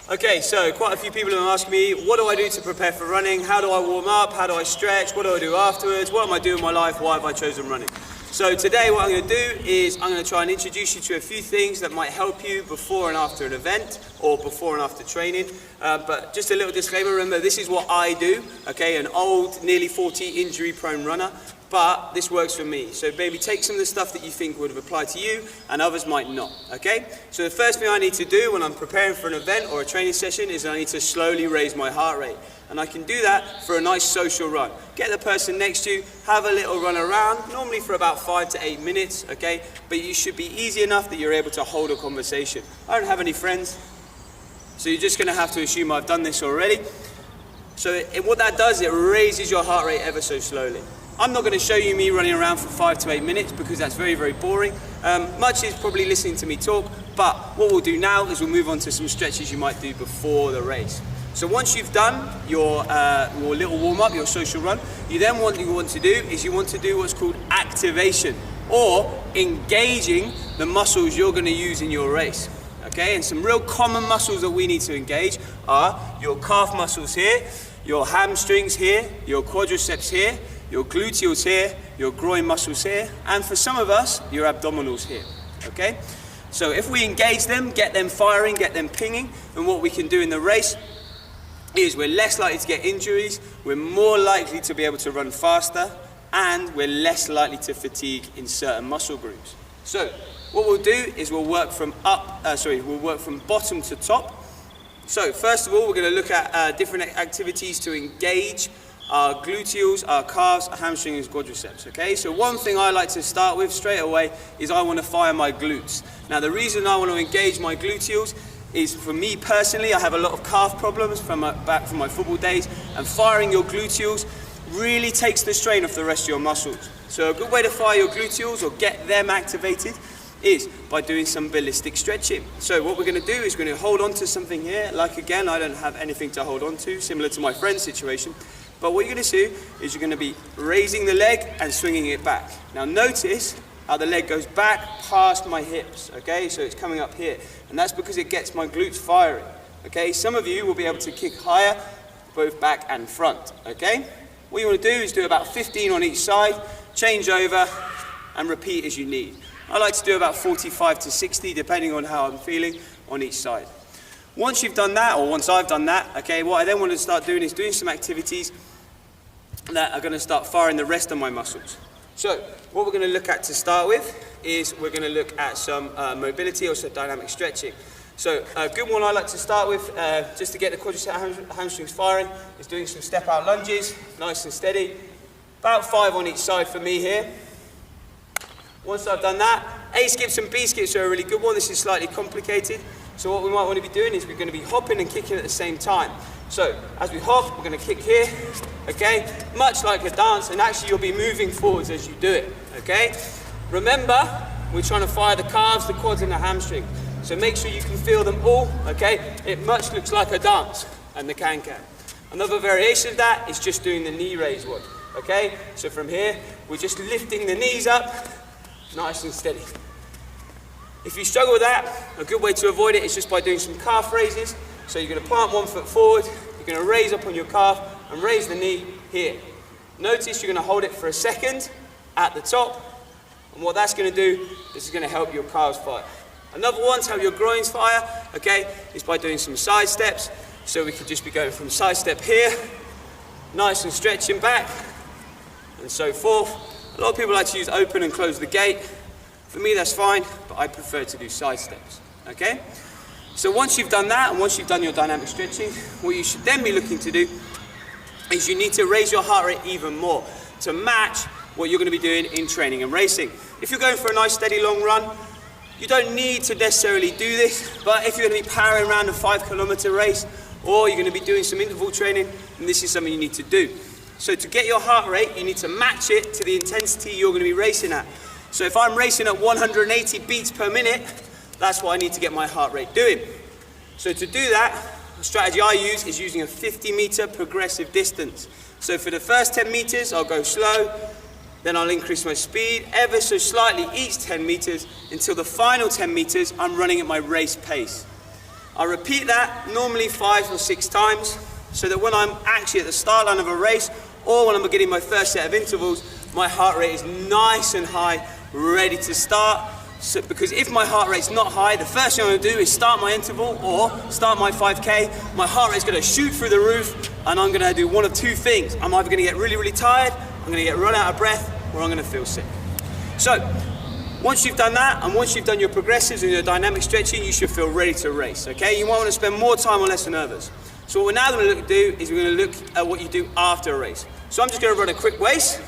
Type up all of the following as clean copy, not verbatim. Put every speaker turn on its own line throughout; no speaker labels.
Okay, so quite a few people have asked me, what do I do to prepare for running? How do I warm up? How do I stretch? What do I do afterwards? What am I doing in my life? Why have I chosen running? So today what I'm going to do is I'm going to try and introduce you to a few things that might help you before and after an event or before and after training. But just a little disclaimer, remember this is what I do, okay, an old, nearly 40 injury prone runner. But this works for me. So maybe take some of the stuff that you think would have applied to you and others might not, okay? So the first thing I need to do when I'm preparing for an event or a training session is I need to slowly raise my heart rate. And I can do that for a nice social run. Get the person next to you, have a little run around, normally for about 5 to 8 minutes, okay? But you should be easy enough that you're able to hold a conversation. I don't have any friends, so you're just gonna have to assume I've done this already. So what that does, it raises your heart rate ever so slowly. I'm not going to show you me running around for 5 to 8 minutes because that's very, very boring. Much is probably listening to me talk, but what we'll do now is we'll move on to some stretches you might do before the race. So once you've done your little warm-up, your social run, then what you want to do is you want to do what's called activation, or engaging the muscles you're going to use in your race. Okay, and some real common muscles that we need to engage are your calf muscles here, your hamstrings here, your quadriceps here, your gluteals here, your groin muscles here, and for some of us, your abdominals here, okay? So if we engage them, get them firing, get them pinging, then what we can do in the race is we're less likely to get injuries, we're more likely to be able to run faster, and we're less likely to fatigue in certain muscle groups. So what we'll do is we'll work from bottom to top. So first of all, we're gonna look at different activities to engage our gluteals, our calves, our hamstrings, quadriceps, okay? So one thing I like to start with straight away is I want to fire my glutes. Now the reason I want to engage my gluteals is, for me personally, I have a lot of calf problems back from my football days, and firing your gluteals really takes the strain off the rest of your muscles. So a good way to fire your gluteals or get them activated is by doing some ballistic stretching. So what we're going to do is we're going to hold on to something here, like again, I don't have anything to hold on to, similar to my friend's situation. But what you're going to do is you're going to be raising the leg and swinging it back. Now notice how the leg goes back past my hips, okay? So it's coming up here. And that's because it gets my glutes firing, okay? Some of you will be able to kick higher, both back and front, okay? What you want to do is do about 15 on each side, change over, and repeat as you need. I like to do about 45 to 60, depending on how I'm feeling on each side. Once you've done that, or once I've done that, okay, what I then want to start doing is doing some activities that are going to start firing the rest of my muscles. So what we're going to look at to start with is we're going to look at some mobility or some dynamic stretching. So a good one I like to start with, just to get the quadriceps hamstrings firing, is doing some step out lunges, nice and steady. About 5 on each side for me here. Once I've done that, A skips and B skips are a really good one. This is slightly complicated. So what we might want to be doing is we're going to be hopping and kicking at the same time. So as we hop, we're going to kick here, okay? Much like a dance, and actually you'll be moving forwards as you do it, okay? Remember, we're trying to fire the calves, the quads, and the hamstrings. So make sure you can feel them all, okay? It much looks like a dance, and the can-can. Another variation of that is just doing the knee raise one, okay? So from here, we're just lifting the knees up, nice and steady. If you struggle with that, a good way to avoid it is just by doing some calf raises. So you're going to plant one foot forward, you're going to raise up on your calf and raise the knee here. Notice you're going to hold it for a second at the top, and what that's going to do is going to help your calves fire. Another one to help your groins fire, okay, is by doing some side steps. So we could just be going from side step here, nice and stretching back, and so forth. A lot of people like to use open and close the gate. For me, that's fine, but I prefer to do side steps, okay? So once you've done that, and once you've done your dynamic stretching, what you should then be looking to do is you need to raise your heart rate even more to match what you're going to be doing in training and racing. If you're going for a nice, steady, long run, you don't need to necessarily do this, but if you're going to be powering around a 5-kilometer race, or you're going to be doing some interval training, then this is something you need to do. So to get your heart rate, you need to match it to the intensity you're going to be racing at. So if I'm racing at 180 beats per minute, that's what I need to get my heart rate doing. So to do that, the strategy I use is using a 50-meter progressive distance. So for the first 10 meters, I'll go slow, then I'll increase my speed ever so slightly each 10 meters until the final 10 meters, I'm running at my race pace. I repeat that normally 5 or 6 times, so that when I'm actually at the start line of a race, or when I'm beginning my first set of intervals, my heart rate is nice and high, ready to start. So, because if my heart rate's not high, the first thing I'm going to do is start my interval or start my 5K. My heart rate's going to shoot through the roof, and I'm going to do one of 2 things. I'm either going to get really, really tired, I'm going to get run out of breath, or I'm going to feel sick. So, once you've done that, and once you've done your progressives and your dynamic stretching, you should feel ready to race, okay? You might want to spend more time on less nervous. So what we're now going to do is we're going to look at what you do after a race. So I'm just going to run a quick race.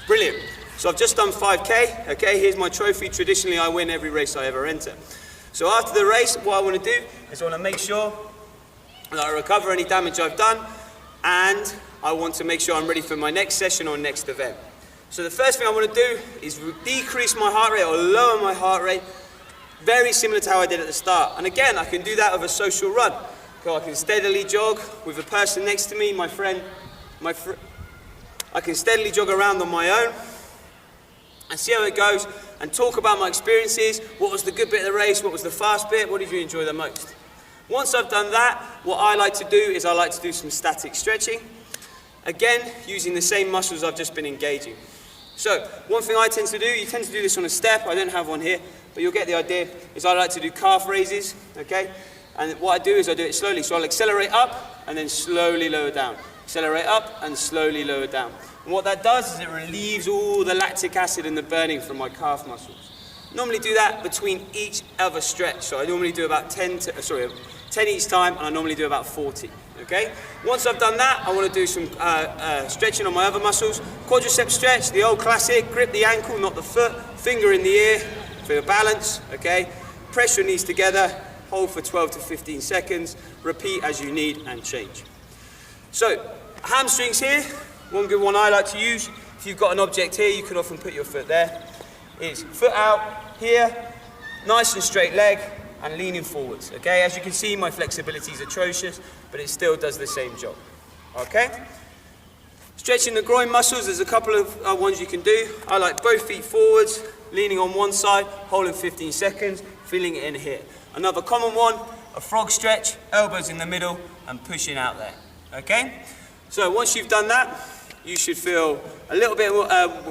Brilliant. So I've just done 5K, okay? Here's my trophy. Traditionally, I win every race I ever enter. So after the race, what I want to do is I want to make sure that I recover any damage I've done, and I want to make sure I'm ready for my next session or next event. So the first thing I want to do is decrease my heart rate or lower my heart rate, very similar to how I did at the start. And again, I can do that with a social run. So I can steadily jog with a person next to me, my friend. I can steadily jog around on my own and see how it goes and talk about my experiences. What was the good bit of the race? What was the fast bit? What did you enjoy the most? Once I've done that, what I like to do is I like to do some static stretching. Again, using the same muscles I've just been engaging. So, one thing I tend to do, you tend to do this on a step, I don't have one here, but you'll get the idea, is I like to do calf raises, okay? And what I do is I do it slowly. So I'll accelerate up and then slowly lower down. Accelerate up and slowly lower down. And what that does is it relieves all the lactic acid and the burning from my calf muscles. Normally do that between each other stretch. So I normally do about 10 each time, and I normally do about 40, okay? Once I've done that, I want to do some stretching on my other muscles. Quadricep stretch, the old classic, grip the ankle, not the foot, finger in the ear for your balance, okay? Press your knees together, hold for 12 to 15 seconds, repeat as you need and change. So, hamstrings here, one good one I like to use. If you've got an object here, you can often put your foot there. Is foot out here, nice and straight leg, and leaning forwards, okay? As you can see, my flexibility is atrocious, but it still does the same job, okay? Stretching the groin muscles, there's a couple of ones you can do. I like both feet forwards, leaning on one side, holding 15 seconds, feeling it in here. Another common one, a frog stretch, elbows in the middle, and pushing out there, okay? So once you've done that, you should feel a little bit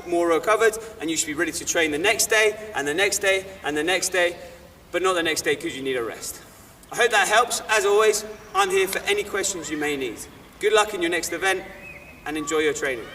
more recovered, and you should be ready to train the next day, and the next day, and the next day, but not the next day because you need a rest. I hope that helps. As always, I'm here for any questions you may need. Good luck in your next event, and enjoy your training.